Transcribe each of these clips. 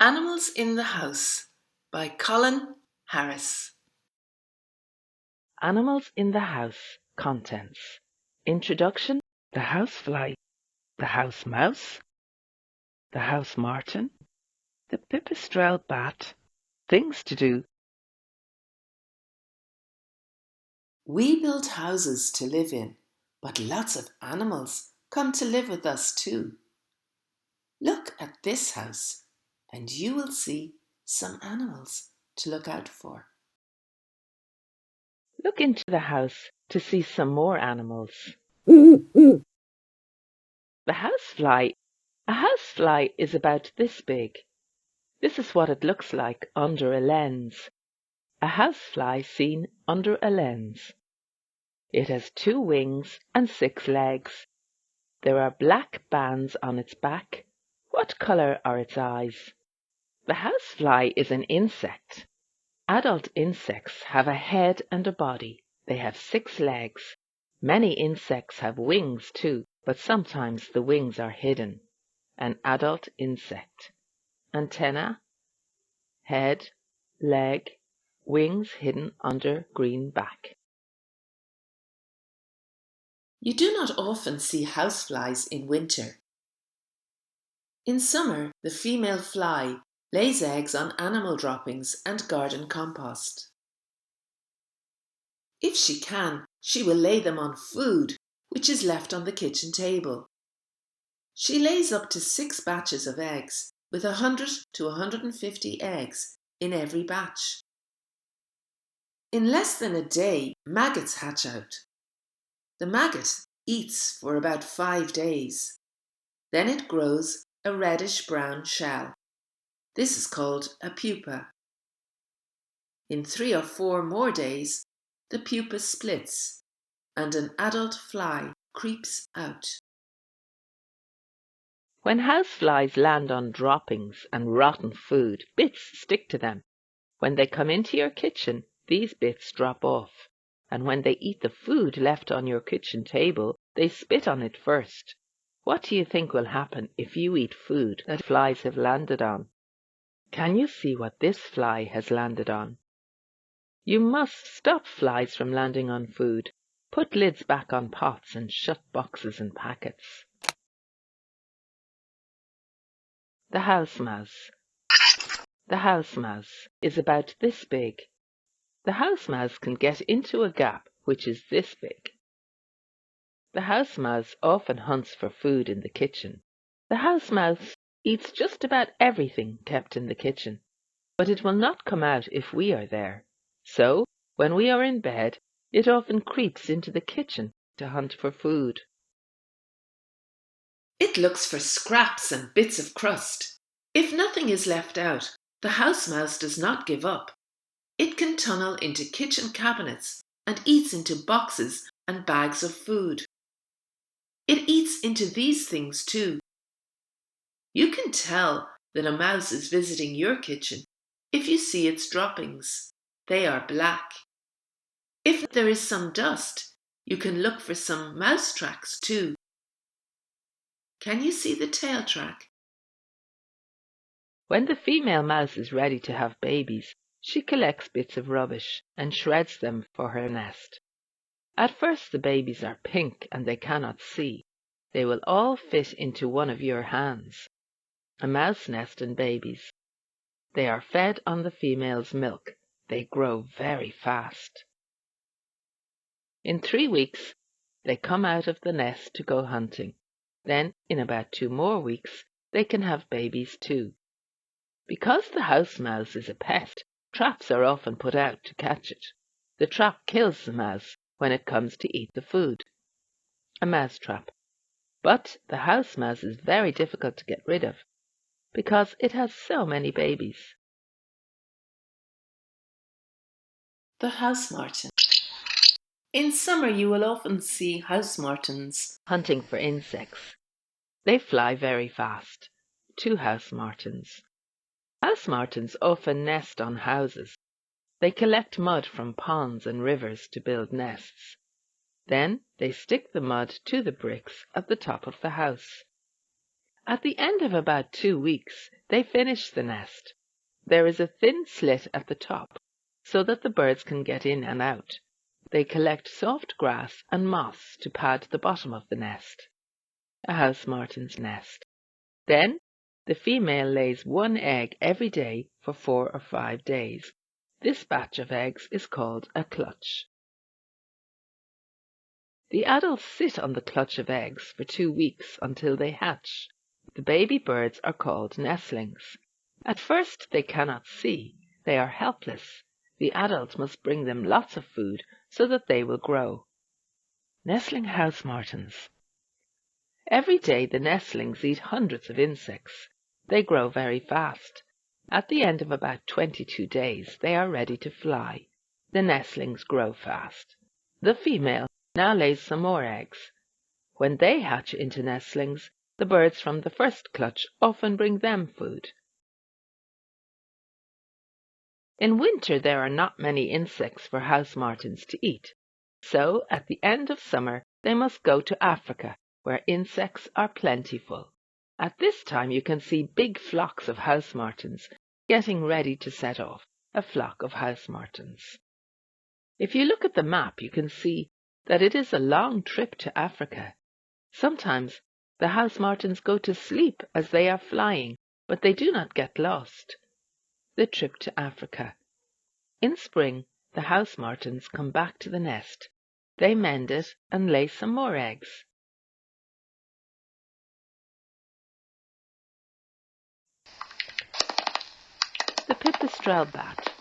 Animals in the House by Colin Harris. Animals in the House. Contents. Introduction. The housefly, the house mouse, the house martin, the pipistrelle bat. Things to do. We build houses to live in, but lots of animals come to live with us too. Look at this house and you will see some animals to look out for. Look into the house to see some more animals. The housefly. A housefly is about this big. This is what it looks like under a lens. A housefly seen under a lens. It has 2 wings and 6 legs. There are black bands on its back. What colour are its eyes? The housefly is an insect. Adult insects have a head and a body. They have 6 legs. Many insects have wings too, but sometimes the wings are hidden. An adult insect. Antenna, head, leg, wings hidden under green back. You do not often see houseflies in winter. In summer, the female fly lays eggs on animal droppings and garden compost. If she can, she will lay them on food, which is left on the kitchen table. She lays up to 6 batches of eggs, with 100 to 150 eggs in every batch. In less than a day, maggots hatch out. The maggot eats for about 5 days. Then it grows a reddish-brown shell. This is called a pupa. In 3 or 4 more days, the pupa splits and an adult fly creeps out. When houseflies land on droppings and rotten food, bits stick to them. When they come into your kitchen, these bits drop off, and when they eat the food left on your kitchen table, they spit on it first. What do you think will happen if you eat food that flies have landed on? Can you see what this fly has landed on? You must stop flies from landing on food. Put lids back on pots and shut boxes and packets. The house mouse. The house mouse is about this big. The house mouse can get into a gap which is this big. The house mouse often hunts for food in the kitchen. The house mouse eats just about everything kept in the kitchen, but it will not come out if we are there. So, when we are in bed, it often creeps into the kitchen to hunt for food. It looks for scraps and bits of crust. If nothing is left out, the house mouse does not give up. It can tunnel into kitchen cabinets and eats into boxes and bags of food. It eats into these things too. You can tell that a mouse is visiting your kitchen if you see its droppings. They are black. If there is some dust, you can look for some mouse tracks too. Can you see the tail track? When the female mouse is ready to have babies, she collects bits of rubbish and shreds them for her nest. At first the babies are pink and they cannot see. They will all fit into one of your hands. A mouse nest and babies. They are fed on the female's milk. They grow very fast. In 3 weeks, they come out of the nest to go hunting. Then, in about 2 more weeks, they can have babies too. Because the house mouse is a pest, traps are often put out to catch it. The trap kills the mouse when it comes to eat the food. A mouse trap. But the house mouse is very difficult to get rid of because it has so many babies. The house martin. In summer you will often see house martins Hunting for insects. They fly very fast. 2 house martins. House martins often nest on houses. They collect mud from ponds and rivers to build nests. Then they stick the mud to the bricks at the top of the house. At the end of about 2 weeks, they finish the nest. There is a thin slit at the top, so that the birds can get in and out. They collect soft grass and moss to pad the bottom of the nest. A house martin's nest. Then, the female lays one egg every day for 4 or 5 days. This batch of eggs is called a clutch. The adults sit on the clutch of eggs for 2 weeks until they hatch. The baby birds are called nestlings. At first they cannot see. They are helpless. The adults must bring them lots of food so that they will grow. Nestling house martins. Every day the nestlings eat hundreds of insects. They grow very fast. At the end of about 22 days they are ready to fly. The nestlings grow fast. The female now lays some more eggs. When they hatch into nestlings, the birds from the first clutch often bring them food. In winter there are not many insects for house martins to eat, so at the end of summer they must go to Africa, where insects are plentiful. At this time you can see big flocks of house martins getting ready to set off, a flock of house martins. If you look at the map, you can see that it is a long trip to Africa. Sometimes the house martins go to sleep as they are flying, but they do not get lost. The trip to Africa. In spring, the house martins come back to the nest. They mend it and lay some more eggs. The pipistrelle bat.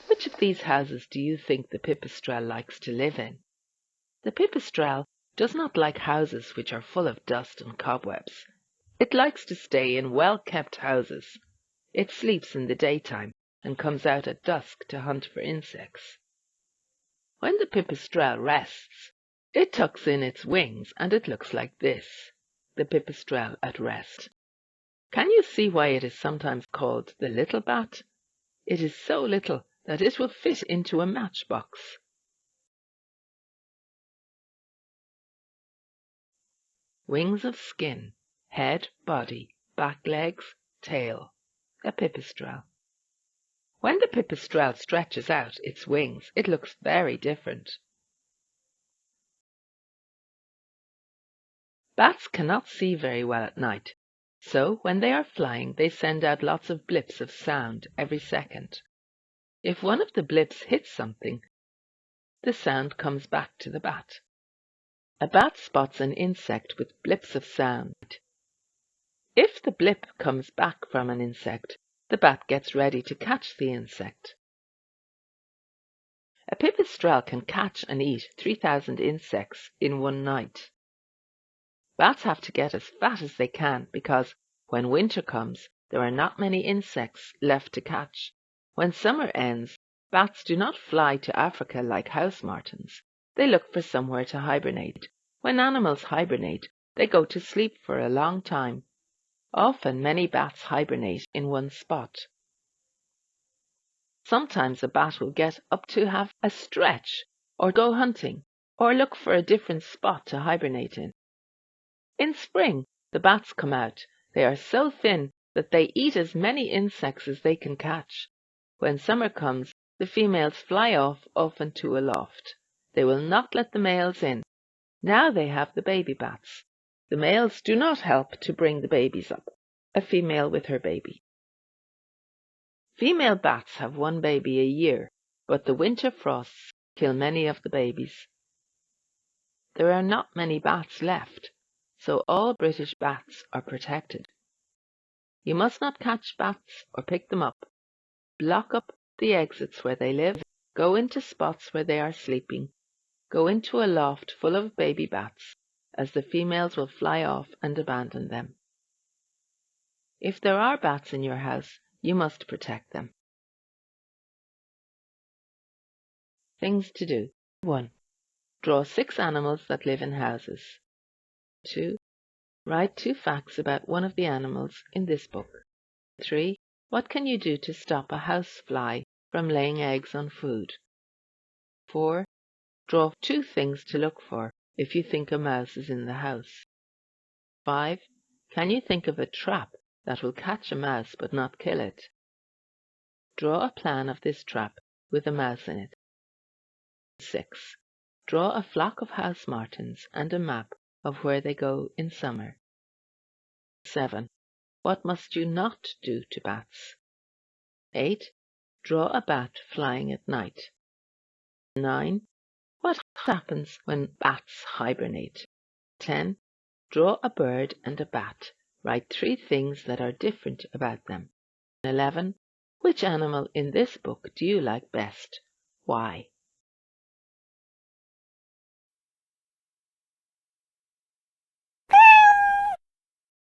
Which of these houses do you think the pipistrelle likes to live in? The pipistrelle does not like houses which are full of dust and cobwebs. It likes to stay in well-kept houses. It sleeps in the daytime and comes out at dusk to hunt for insects. When the pipistrelle rests, it tucks in its wings and it looks like this, the pipistrelle at rest. Can you see why it is sometimes called the little bat? It is so little that it will fit into a matchbox. Wings of skin, head, body, back legs, tail, a pipistrelle. When the pipistrelle stretches out its wings, it looks very different. Bats cannot see very well at night, so when they are flying they send out lots of blips of sound every second. If one of the blips hits something, the sound comes back to the bat. A bat spots an insect with blips of sound. If the blip comes back from an insect, the bat gets ready to catch the insect. A pipistrelle can catch and eat 3,000 insects in one night. Bats have to get as fat as they can because when winter comes, there are not many insects left to catch. When summer ends, bats do not fly to Africa like house martins. They look for somewhere to hibernate. When animals hibernate, they go to sleep for a long time. Often many bats hibernate in one spot. Sometimes a bat will get up to have a stretch, or go hunting, or look for a different spot to hibernate in. In spring, the bats come out. They are so thin that they eat as many insects as they can catch. When summer comes, the females fly off, often to a loft. They will not let the males in. Now they have the baby bats. The males do not help to bring the babies up. A female with her baby. Female bats have one baby a year, but the winter frosts kill many of the babies. There are not many bats left, so all British bats are protected. You must not catch bats or pick them up. Block up the exits where they live. Go into spots where they are sleeping. Go into a loft full of baby bats, as the females will fly off and abandon them. If there are bats in your house, you must protect them. Things to do. 1. Draw 6 animals that live in houses. 2. Write 2 facts about one of the animals in this book. 3. What can you do to stop a house fly from laying eggs on food? 4. Draw 2 things to look for if you think a mouse is in the house. 5. Can you think of a trap that will catch a mouse but not kill it? Draw a plan of this trap with a mouse in it. 6. Draw a flock of house martins and a map of where they go in summer. 7. What must you not do to bats? 8. Draw a bat flying at night. 9. What happens when bats hibernate? 10. Draw a bird and a bat. Write 3 things that are different about them. 11. Which animal in this book do you like best? Why?